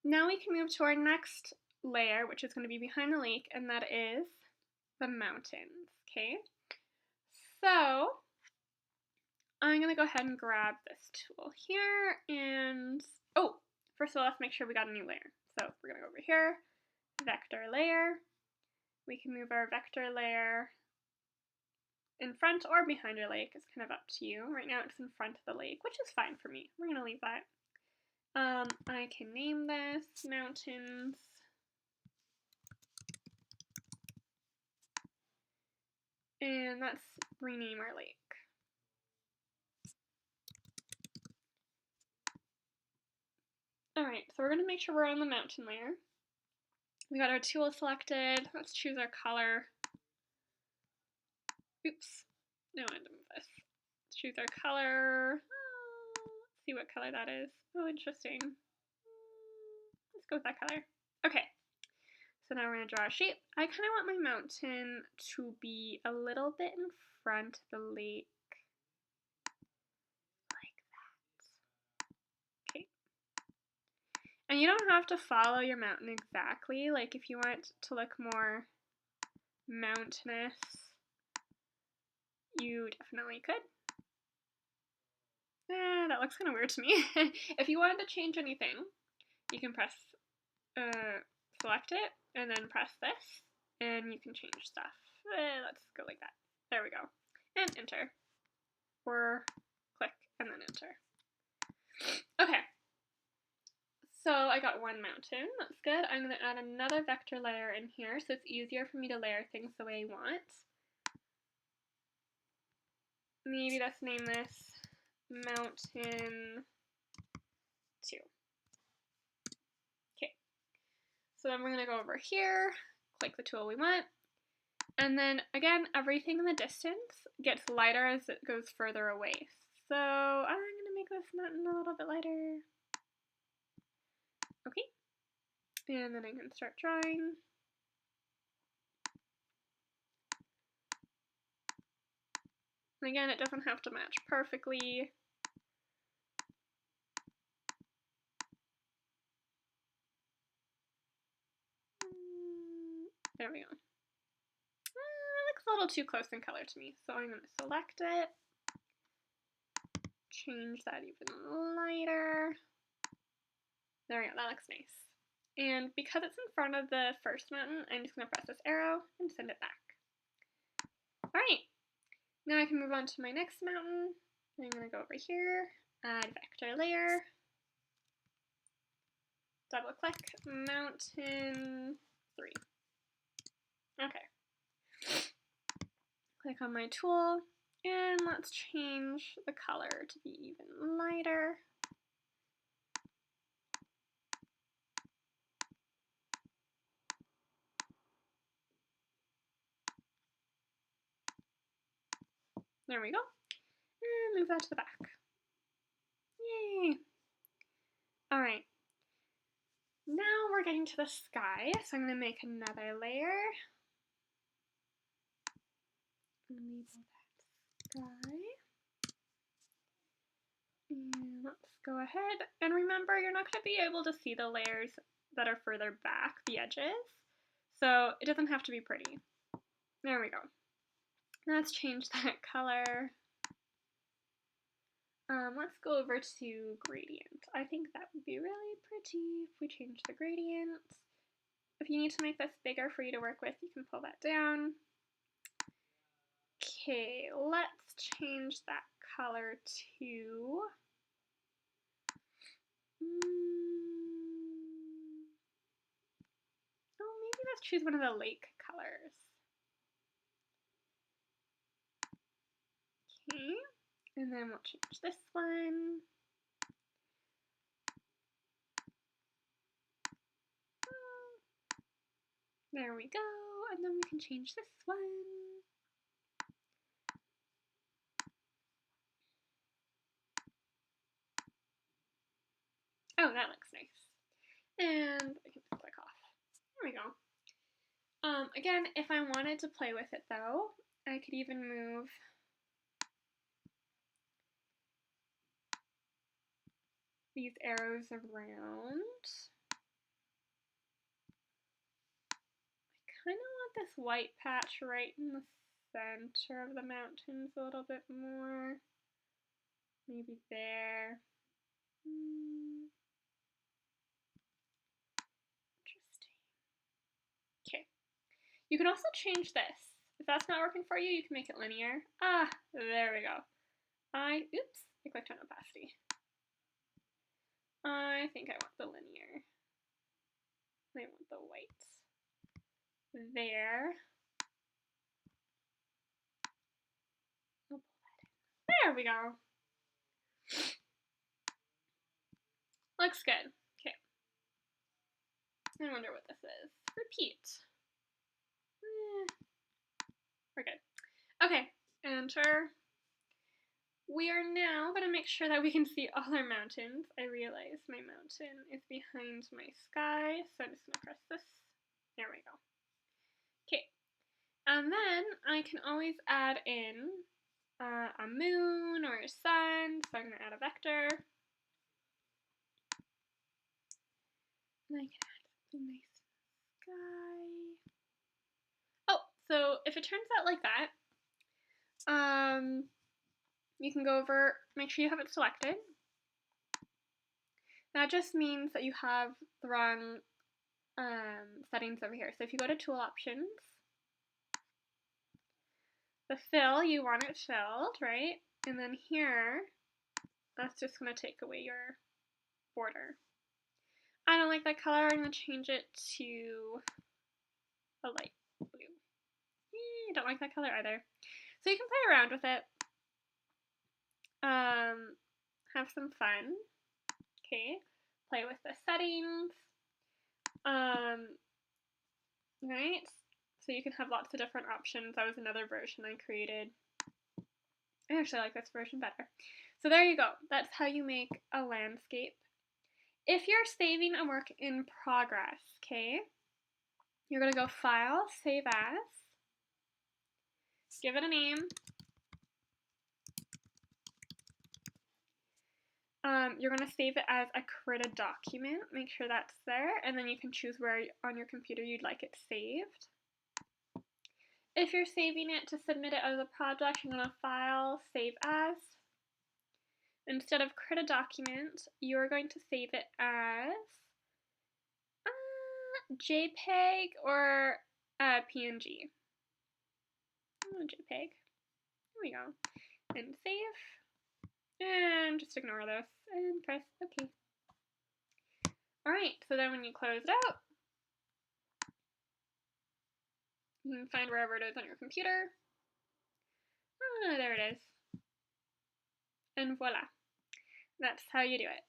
now we can move to our next layer, which is going to be behind the lake, and that is the mountains, okay? So I'm going to go ahead and grab this tool here, and, oh, first of all, let's make sure we got a new layer. So we're going to go over here, vector layer. We can move our vector layer in front or behind our lake. It's kind of up to you. Right now it's in front of the lake, which is fine for me. We're going to leave that. I can name this mountains. And let's rename our lake. Alright, so we're going to make sure we're on the mountain layer. We got our tool selected. Let's choose our color. Oops. No, I had to move this. Let's choose our color. Let's see what color that is. Oh, interesting. Let's go with that color. Okay. So now we're going to draw a shape. I kind of want my mountain to be a little bit in front of the lake. Like that. Okay. And you don't have to follow your mountain exactly. Like if you want it to look more mountainous, you definitely could. That looks kind of weird to me. If you wanted to change anything, you can press select it and then press this and you can change stuff. Let's go like that. There we go. And enter. Or click and then enter. Okay. So I got one mountain. That's good. I'm going to add another vector layer in here so it's easier for me to layer things the way I want. Maybe let's name this mountain 2. Okay. So then we're going to go over here, click the tool we want, and then again, everything in the distance gets lighter as it goes further away. So I'm going to make this mountain a little bit lighter. Okay. And then I can start drawing. And again, it doesn't have to match perfectly. There we go. That looks a little too close in color to me, so I'm going to select it, change that even lighter. There we go, that looks nice. And because it's in front of the first mountain, I'm just going to press this arrow and send it back. Alright, now I can move on to my next mountain. I'm going to go over here, add vector layer, double click, mountain 3. Okay. Click on my tool, and let's change the color to be even lighter. There we go. And move that to the back. Yay! Alright. Now we're getting to the sky, so I'm going to make another layer. Label that sky. And let's go ahead. And remember, you're not going to be able to see the layers that are further back, the edges. So it doesn't have to be pretty. There we go. Let's change that color. Let's go over to gradient. I think that would be really pretty if we change the gradient. If you need to make this bigger for you to work with, you can pull that down. Okay, let's change that color to oh, maybe let's choose one of the lake colors. Okay, and then we'll change this one. There we go, and then we can change this one. Oh, that looks nice. And I can click off. There we go. Again, if I wanted to play with it though, I could even move these arrows around. kind of want this white patch right in the center of the mountains a little bit more. Maybe there. Interesting. Okay. You can also change this. If that's not working for you, you can make it linear. Ah, there we go. Oops, I clicked on opacity. I think I want the linear. I want the white. There. I'll pull that in. There we go. Looks good. Okay. I wonder what this is. Repeat. We're good. Okay, enter. We are now going to make sure that we can see all our mountains. I realize my mountain is behind my sky, so I'm just going to press this. There we go. Okay, and then I can always add in a moon or a sun, so I'm going to add a vector. And I can add something nice sky. Oh, so if it turns out like that, you can go over, make sure you have it selected. That just means that you have the wrong settings over here. So if you go to tool options, the fill, you want it filled, right? And then here, that's just going to take away your border. I don't like that color. I'm going to change it to a light blue. I don't like that color either. So you can play around with it. Have some fun. Okay. Play with the settings. Right? So you can have lots of different options. That was another version I created. I actually like this version better. So there you go. That's how you make a landscape. If you're saving a work in progress, okay, you're going to go File, Save As, give it a name. You're going to save it as a Krita document. Make sure that's there, and then you can choose where on your computer you'd like it saved. If you're saving it to submit it as a project, you're going to File, Save As. Instead of Krita document, you're going to save it as JPEG or PNG. JPEG. There we go. And save. And just ignore this and press OK. Alright, so then when you close it out, you can find wherever it is on your computer. There it is. And voila. That's how you do it.